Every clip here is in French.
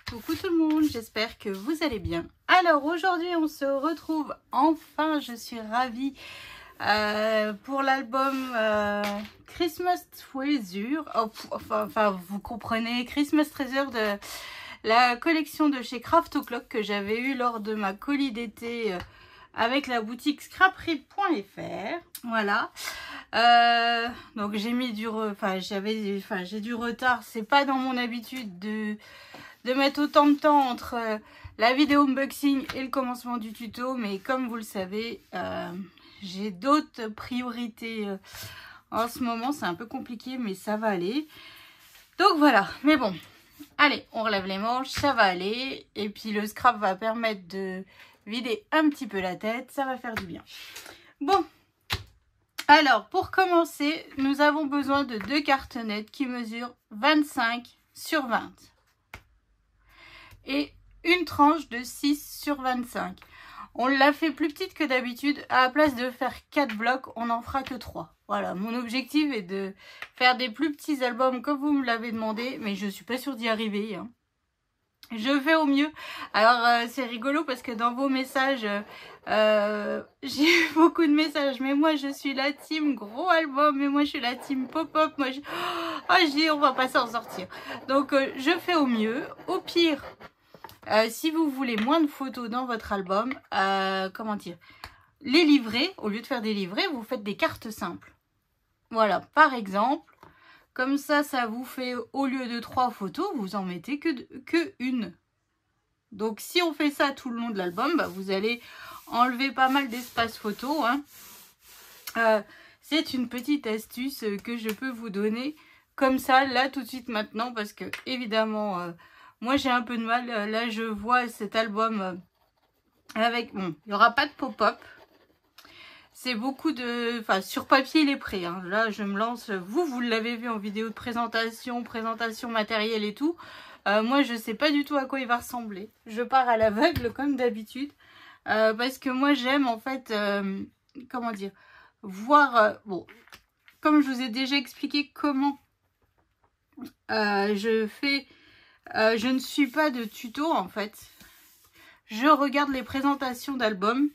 Coucou tout le monde, j'espère que vous allez bien. Alors aujourd'hui on se retrouve enfin, je suis ravie pour l'album Christmas Treasure, enfin vous comprenez, Christmas Treasure de la collection de chez Craft O'Clock que j'avais eu lors de ma colis d'été avec la boutique scrapery.fr. Voilà. Donc j'ai mis j'ai du retard, c'est pas dans mon habitude de mettre autant de temps entre la vidéo unboxing et le commencement du tuto, mais comme vous le savez, j'ai d'autres priorités en ce moment, c'est un peu compliqué mais ça va aller. Donc voilà, mais bon, allez, on relève les manches, ça va aller, et puis le scrap va permettre de vider un petit peu la tête, ça va faire du bien. Bon, alors pour commencer, nous avons besoin de deux cartonnettes qui mesurent 25 sur 20. Et une tranche de 6 sur 25. On l'a fait plus petite que d'habitude. À la place de faire 4 blocs, on n'en fera que 3. Voilà, mon objectif est de faire des plus petits albums comme vous me l'avez demandé, mais je suis pas sûre d'y arriver, hein. Je fais au mieux. Alors c'est rigolo parce que dans vos messages, j'ai eu beaucoup de messages. Mais moi je suis la team gros album, mais moi je suis la team pop-up. Moi je dis on va pas s'en sortir. Donc je fais au mieux. Au pire, si vous voulez moins de photos dans votre album, comment dire, les livrets, au lieu de faire des livrets, vous faites des cartes simples. Voilà, par exemple. Comme ça, ça vous fait, au lieu de 3 photos, vous en mettez que une. Donc, si on fait ça tout le long de l'album, bah, vous allez enlever pas mal d'espace photo, hein. C'est une petite astuce que je peux vous donner comme ça, là, tout de suite, maintenant. Parce que, évidemment, moi, j'ai un peu de mal. Là, je vois cet album avec... Bon, il n'y aura pas de pop-up. C'est beaucoup de... Enfin, sur papier, il est prêt, hein. Là, je me lance. Vous l'avez vu en vidéo de présentation matérielle et tout. Moi, je sais pas du tout à quoi il va ressembler. Je pars à l'aveugle, comme d'habitude. Parce que moi, j'aime, en fait... comment dire, voir... bon, comme je vous ai déjà expliqué comment je fais... je ne suis pas de tuto, en fait. Je regarde les présentations d'albums.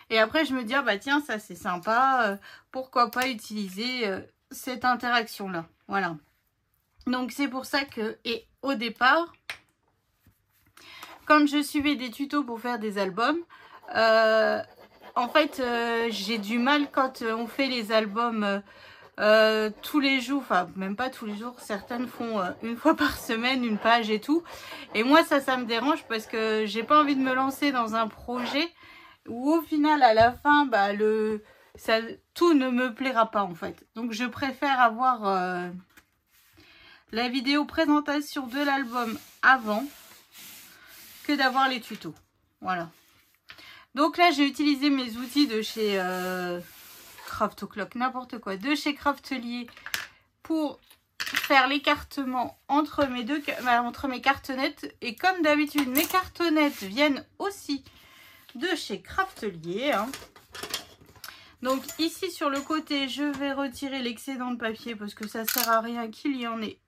Et après, je me dis, ah bah tiens, ça c'est sympa, pourquoi pas utiliser cette interaction-là. Voilà. Donc, c'est pour ça que, et au départ, comme je suivais des tutos pour faire des albums, en fait, j'ai du mal quand on fait les albums tous les jours, enfin, même pas tous les jours, certaines font une fois par semaine, une page et tout. Et moi, ça me dérange parce que j'ai pas envie de me lancer dans un projet où au final, à la fin, bah, tout ne me plaira pas en fait. Donc je préfère avoir la vidéo présentation de l'album avant que d'avoir les tutos. Voilà. Donc là, j'ai utilisé mes outils de chez Craft O'Clock, n'importe quoi, de chez Craftelier pour faire l'écartement entre mes cartonnettes. Et comme d'habitude, mes cartonnettes viennent aussi de chez Craftelier, hein. Donc ici sur le côté, je vais retirer l'excédent de papier parce que ça sert à rien qu'il y en ait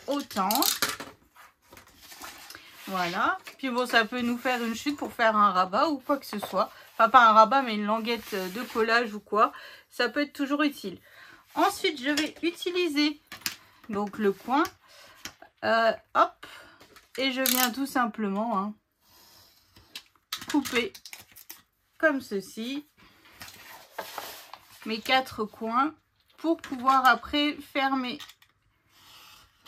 autant. Voilà. Puis bon, ça peut nous faire une chute pour faire un rabat ou quoi que ce soit. Enfin, pas un rabat, mais une languette de collage ou quoi. Ça peut être toujours utile. Ensuite, je vais utiliser donc le coin. Hop. Et je viens tout simplement... hein, couper comme ceci mes 4 coins pour pouvoir après fermer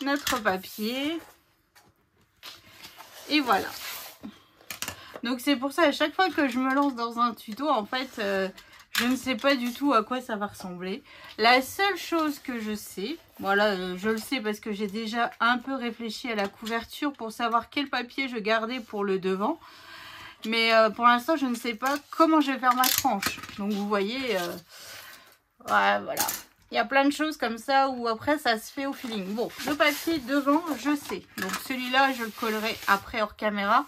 notre papier. Et voilà. Donc c'est pour ça à chaque fois que je me lance dans un tuto, en fait, je ne sais pas du tout à quoi ça va ressembler. La seule chose que je sais, voilà, je le sais parce que j'ai déjà un peu réfléchi à la couverture pour savoir quel papier je gardais pour le devant. Mais pour l'instant, je ne sais pas comment je vais faire ma tranche. Donc, vous voyez, ouais, voilà. Il y a plein de choses comme ça où après, ça se fait au feeling. Bon, le papier devant, je sais. Donc, celui-là, je le collerai après hors caméra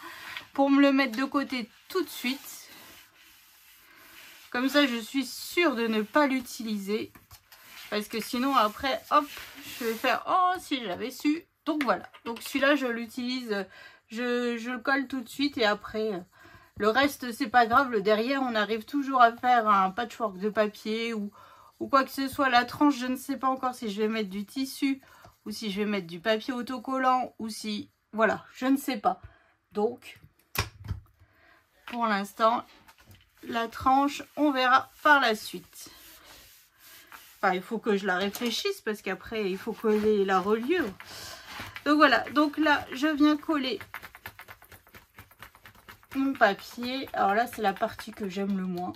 pour me le mettre de côté tout de suite. Comme ça, je suis sûre de ne pas l'utiliser. Parce que sinon, après, hop, je vais faire, oh, si j'avais su. Donc voilà, donc celui-là je l'utilise, je le colle tout de suite et après le reste c'est pas grave, le derrière on arrive toujours à faire un patchwork de papier ou quoi que ce soit. La tranche je ne sais pas encore si je vais mettre du tissu ou si je vais mettre du papier autocollant ou si, voilà, je ne sais pas. Donc pour l'instant la tranche on verra par la suite. Enfin il faut que je la réfléchisse parce qu'après il faut coller la reliure. Donc voilà, donc là je viens coller mon papier. Alors là c'est la partie que j'aime le moins.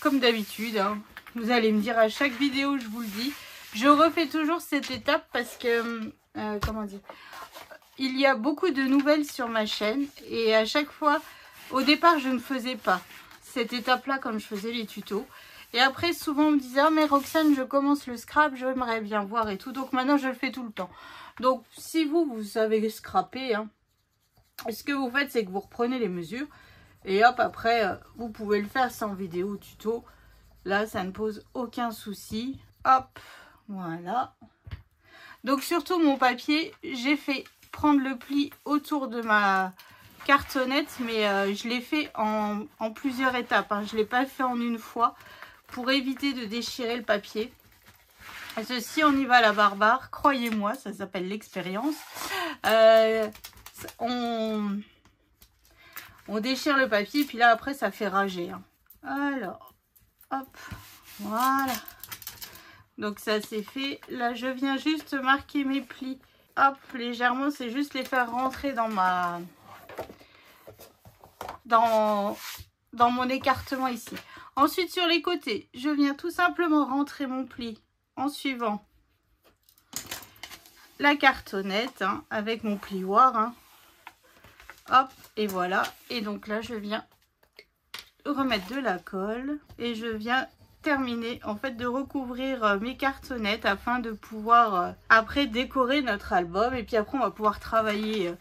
Comme d'habitude, hein. Vous allez me dire à chaque vidéo, je vous le dis. Je refais toujours cette étape parce que, comment dire, il y a beaucoup de nouvelles sur ma chaîne. Et à chaque fois, au départ je ne faisais pas cette étape-là quand je faisais les tutos. Et après, souvent, on me disait « Ah, mais Roxane, je commence le scrap, j'aimerais bien voir et tout. » Donc, maintenant, je le fais tout le temps. Donc, si vous savez scraper, hein, ce que vous faites, c'est que vous reprenez les mesures. Et hop, après, vous pouvez le faire sans vidéo tuto. Là, ça ne pose aucun souci. Hop, voilà. Donc, surtout, mon papier, j'ai fait prendre le pli autour de ma cartonnette. Mais je l'ai fait en plusieurs étapes. Hein. Je ne l'ai pas fait en une fois. Pour éviter de déchirer le papier. Parce que si on y va à la barbare, croyez-moi, ça s'appelle l'expérience. On déchire le papier, puis là après ça fait rager. Hein. Alors, hop, voilà. Donc ça c'est fait. Là je viens juste marquer mes plis. Hop, légèrement, c'est juste les faire rentrer dans ma... dans mon écartement ici. Ensuite, sur les côtés, je viens tout simplement rentrer mon pli en suivant la cartonnette hein, avec mon plioir. Hein. Hop, et voilà. Et donc là, je viens remettre de la colle et je viens terminer en fait de recouvrir mes cartonnettes afin de pouvoir après décorer notre album. Et puis après, on va pouvoir travailler...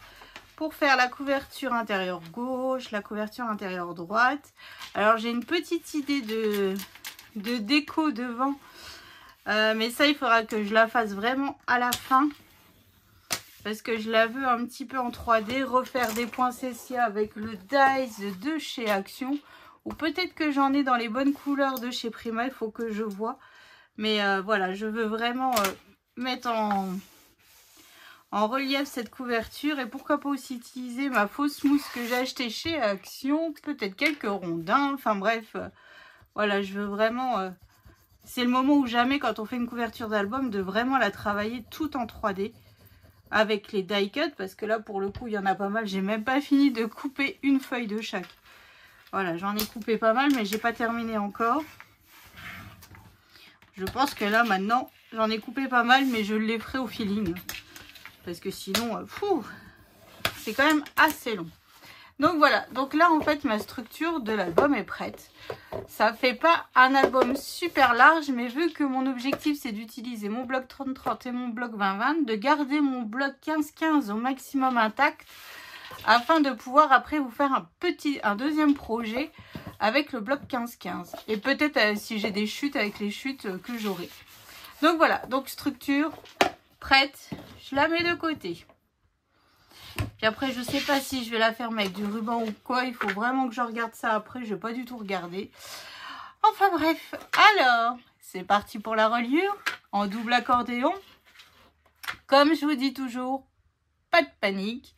pour faire la couverture intérieure gauche, la couverture intérieure droite. Alors j'ai une petite idée de déco devant. Mais ça il faudra que je la fasse vraiment à la fin. Parce que je la veux un petit peu en 3D. Refaire des poinsettias avec le Dies de chez Action. Ou peut-être que j'en ai dans les bonnes couleurs de chez Prima. Il faut que je vois. Mais voilà, je veux vraiment mettre en relief cette couverture et pourquoi pas aussi utiliser ma fausse mousse que j'ai achetée chez Action, peut-être quelques rondins, enfin bref, voilà, je veux vraiment, c'est le moment ou jamais quand on fait une couverture d'album de vraiment la travailler tout en 3D avec les die cut parce que là pour le coup il y en a pas mal, j'ai même pas fini de couper une feuille de chaque. Voilà, j'en ai coupé pas mal mais j'ai pas terminé encore. Je pense que là maintenant j'en ai coupé pas mal mais je les ferai au feeling. Parce que sinon, c'est quand même assez long. Donc voilà, donc là en fait ma structure de l'album est prête. Ça fait pas un album super large, mais vu que mon objectif c'est d'utiliser mon bloc 30-30 et mon bloc 20-20, de garder mon bloc 15-15 au maximum intact, afin de pouvoir après vous faire un deuxième projet avec le bloc 15-15. Et peut-être si j'ai des chutes avec les chutes que j'aurai. Donc voilà, donc structure prête, je la mets de côté. Puis après, je sais pas si je vais la faire avec du ruban ou quoi. Il faut vraiment que je regarde ça après. Je vais pas du tout regarder. Enfin bref. Alors, c'est parti pour la reliure en double accordéon. Comme je vous dis toujours, pas de panique.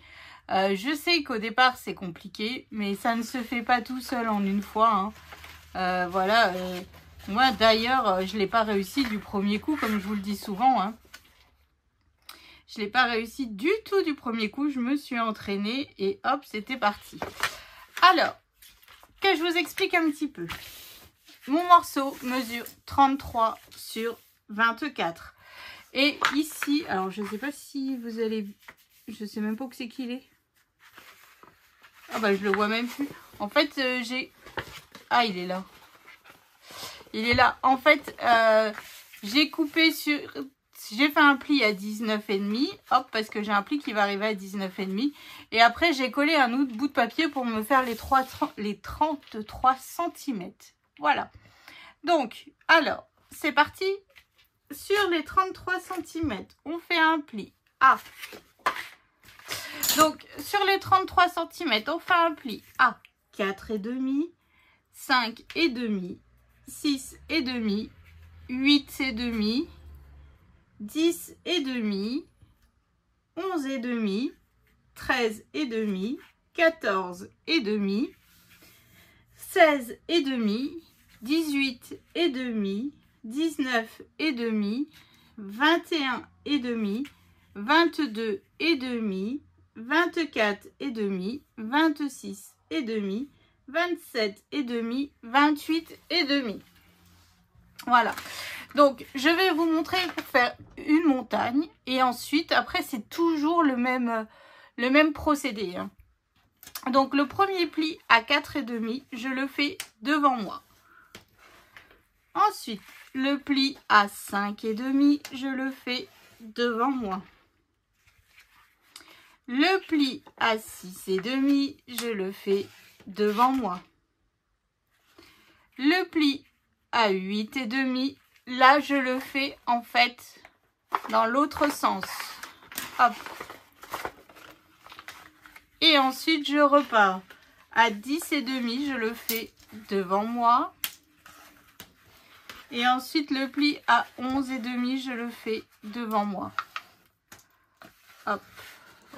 Je sais qu'au départ, c'est compliqué. Mais ça ne se fait pas tout seul en une fois. Hein. Voilà. Moi, d'ailleurs, je ne l'ai pas réussi du premier coup, comme je vous le dis souvent. Hein. Je ne l'ai pas réussi du tout du premier coup. Je me suis entraînée et hop, c'était parti. Alors, que je vous explique un petit peu. Mon morceau mesure 33 sur 24. Et ici, alors je ne sais pas si vous allez... Je ne sais même pas où c'est qu'il est. Ah bah je le vois même plus. En fait, j'ai... Ah, il est là. Il est là. En fait, j'ai coupé sur... J'ai fait un pli à 19,5, hop, parce que j'ai un pli qui va arriver à 19,5. Et après, j'ai collé un autre bout de papier pour me faire les 33 cm. Voilà. Donc, alors, c'est parti. sur les 33 cm, on fait un pli à... Donc, sur les 33 cm, on fait un pli à 4,5, 5,5, 6,5, 8,5, 10,5, 11,5, 13,5, 14,5, 16,5, 18,5, 19,5, 21,5, 22,5, 24,5, 26,5, 27,5, 28,5. Voilà. Donc, je vais vous montrer pour faire une montagne. Et ensuite, après, c'est toujours le même procédé. Hein. Donc, le premier pli à 4,5, je le fais devant moi. Ensuite, le pli à 5,5, je le fais devant moi. Le pli à 6,5, je le fais devant moi. Le pli à 8,5, là je le fais en fait dans l'autre sens. Hop. Et ensuite je repars à 10,5, je le fais devant moi. Et ensuite le pli à 11,5, je le fais devant moi. Hop.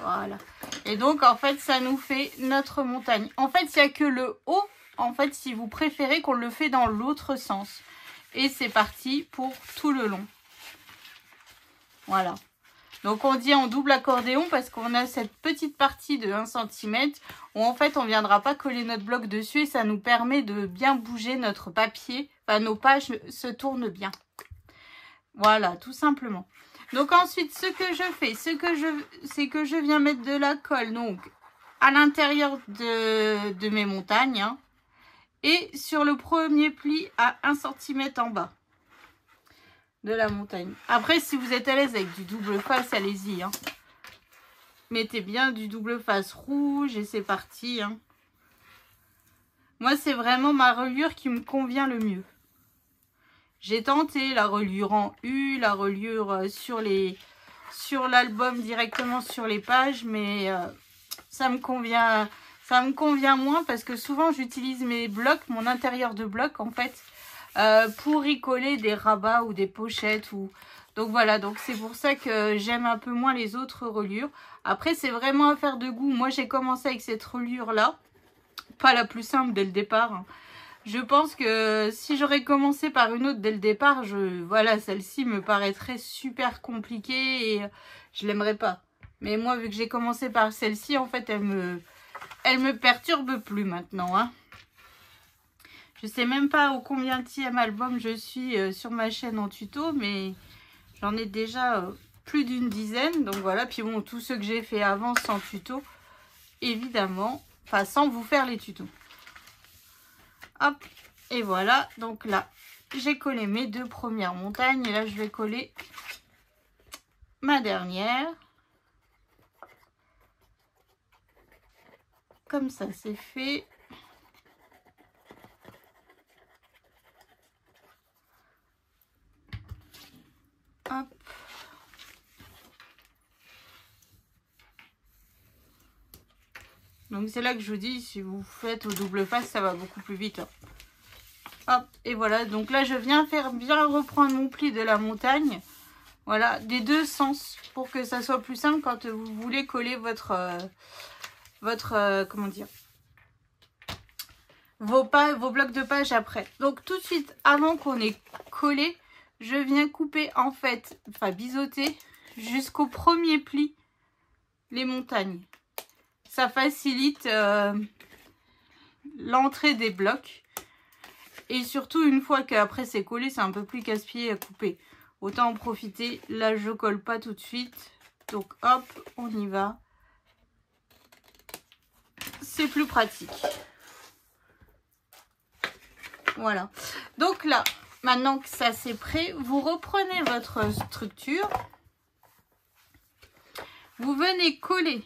Voilà. Et donc, en fait, ça nous fait notre montagne. En fait, il n'y a que le haut, en fait, si vous préférez qu'on le fait dans l'autre sens. Et c'est parti pour tout le long. Voilà. Donc, on dit en double accordéon parce qu'on a cette petite partie de 1 cm où, en fait, on ne viendra pas coller notre bloc dessus et ça nous permet de bien bouger notre papier. Enfin, nos pages se tournent bien. Voilà, tout simplement. Donc ensuite, ce que je fais, c'est que je viens mettre de la colle donc à l'intérieur de mes montagnes hein, et sur le premier pli à 1 cm en bas de la montagne. Après, si vous êtes à l'aise avec du double face, allez-y. Hein. Mettez bien du double face rouge et c'est parti. Hein. Moi, c'est vraiment ma reliure qui me convient le mieux. J'ai tenté la reliure en U, la reliure sur l'album directement sur les pages, mais ça me convient moins parce que souvent j'utilise mes blocs, mon intérieur de bloc en fait, pour y coller des rabats ou des pochettes. Donc voilà, donc c'est pour ça que j'aime un peu moins les autres reliures. Après c'est vraiment affaire de goût. Moi j'ai commencé avec cette reliure là, pas la plus simple dès le départ. Hein. Je pense que si j'aurais commencé par une autre dès le départ, voilà, celle-ci me paraîtrait super compliquée et je l'aimerais pas. Mais moi, vu que j'ai commencé par celle-ci, en fait, elle me perturbe plus maintenant. Hein. Je sais même pas au combienième album je suis sur ma chaîne en tuto, mais j'en ai déjà plus d'une dizaine. Donc voilà, puis bon, tous ceux que j'ai fait avant sans tuto, évidemment, enfin sans vous faire les tutos. Hop, et voilà, donc là, j'ai collé mes 2 premières montagnes. Et là, je vais coller ma dernière. Comme ça, c'est fait. Hop. Donc, c'est là que je vous dis, si vous faites au double face, ça va beaucoup plus vite. Hein. Hop, et voilà, donc là je viens faire bien reprendre mon pli de la montagne, voilà, des deux sens, pour que ça soit plus simple quand vous voulez coller comment dire, vos blocs de page après. Donc tout de suite, avant qu'on ait collé, je viens couper en fait, enfin biseauter, jusqu'au premier pli, les montagnes. Ça facilite l'entrée des blocs. Et surtout, une fois qu'après c'est collé, c'est un peu plus casse-pied à couper. Autant en profiter. Là, je colle pas tout de suite. Donc, hop, on y va. C'est plus pratique. Voilà. Donc là, maintenant que ça c'est prêt, vous reprenez votre structure. Vous venez coller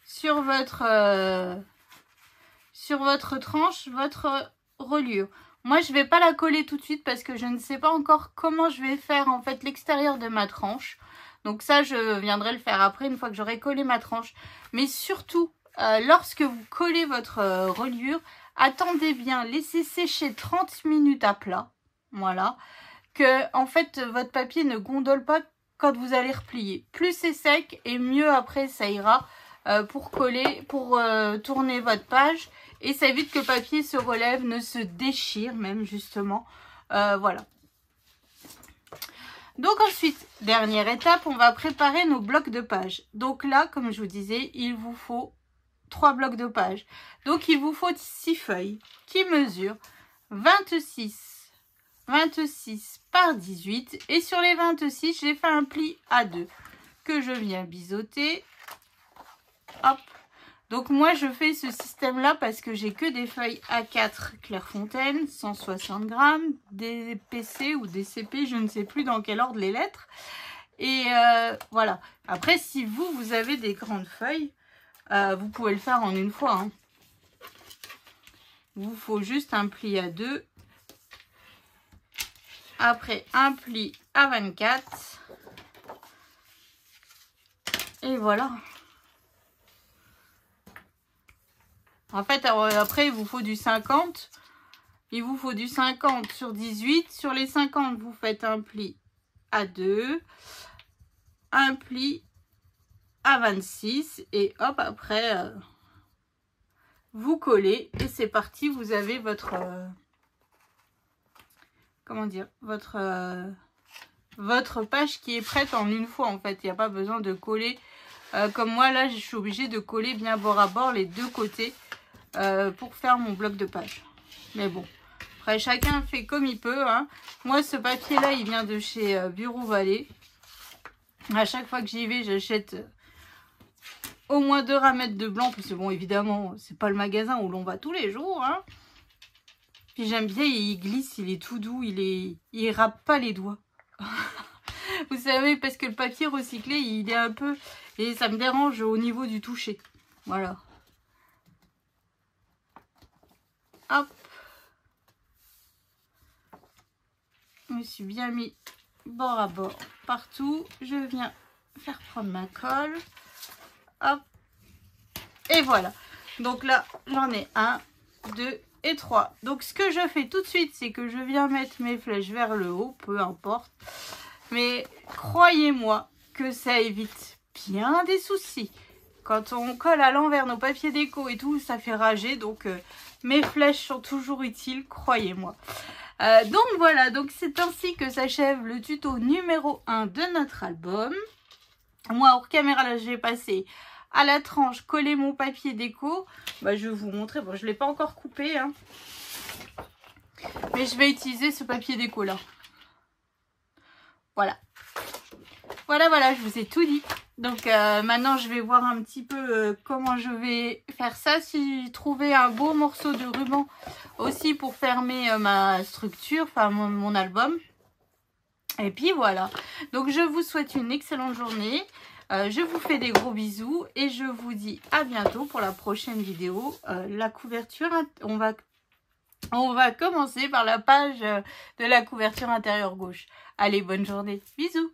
sur votre tranche, votre reliure. Moi, je vais pas la coller tout de suite parce que je ne sais pas encore comment je vais faire en fait l'extérieur de ma tranche. Donc ça, je viendrai le faire après une fois que j'aurai collé ma tranche. Mais surtout, lorsque vous collez votre reliure, attendez bien, laissez sécher 30 minutes à plat. Voilà. Que en fait, votre papier ne gondole pas quand vous allez replier. Plus c'est sec et mieux après ça ira pour coller, pour tourner votre page. Et ça évite que le papier se relève, ne se déchire même justement. Voilà. Donc ensuite, dernière étape, on va préparer nos blocs de pages. Donc là, comme je vous disais, il vous faut 3 blocs de pages. Donc il vous faut 6 feuilles qui mesurent 26 par 18. Et sur les 26, j'ai fait un pli à 2 que je viens biseauter. Hop. Donc moi je fais ce système là parce que j'ai que des feuilles A4 Clairefontaine, 160 grammes, des PC ou des CP, je ne sais plus dans quel ordre les lettres. Et voilà. Après si vous avez des grandes feuilles, vous pouvez le faire en une fois. Hein. Il vous faut juste un pli à 2. Après un pli à 24. Et voilà. En fait, après, il vous faut du 50. Il vous faut du 50 sur 18. Sur les 50, vous faites un pli à 2. Un pli à 26. Et hop, après, vous collez. Et c'est parti, vous avez votre... comment dire, votre page qui est prête en une fois, en fait. Il n'y a pas besoin de coller. Comme moi, là, je suis obligée de coller bien bord à bord les deux côtés. Pour faire mon bloc de page. Mais bon, après chacun fait comme il peut. Hein. Moi, ce papier là, il vient de chez Bureau Vallée. À chaque fois que j'y vais, j'achète au moins 2 ramettes de blanc. Parce que bon, évidemment, c'est pas le magasin où l'on va tous les jours. Hein. Puis j'aime bien, il glisse, il est tout doux, il râpe pas les doigts. Vous savez, parce que le papier recyclé, il est un peu... Et ça me dérange au niveau du toucher. Voilà. Hop, je me suis bien mis bord à bord partout. Je viens faire prendre ma colle. Hop, et voilà. Donc là, j'en ai 1, 2 et 3. Donc ce que je fais tout de suite, c'est que je viens mettre mes flèches vers le haut, peu importe. Mais croyez-moi que ça évite bien des soucis. Quand on colle à l'envers nos papiers déco et tout, ça fait rager. Donc, mes flèches sont toujours utiles, croyez-moi. Donc, voilà. Donc, c'est ainsi que s'achève le tuto numéro 1 de notre album. Moi, hors caméra, là, j'ai passé à la tranche coller mon papier déco. Bah, je vais vous montrer. Bon, je ne l'ai pas encore coupé. Hein. Mais je vais utiliser ce papier déco là. Voilà. Voilà, je vous ai tout dit. Donc maintenant je vais voir un petit peu comment je vais faire ça. Si j'ai trouvé un beau morceau de ruban aussi pour fermer ma structure, enfin mon album. Et puis voilà. Donc je vous souhaite une excellente journée. Je vous fais des gros bisous et je vous dis à bientôt pour la prochaine vidéo. La couverture, on va commencer par la page de la couverture intérieure gauche. Allez, bonne journée. Bisous.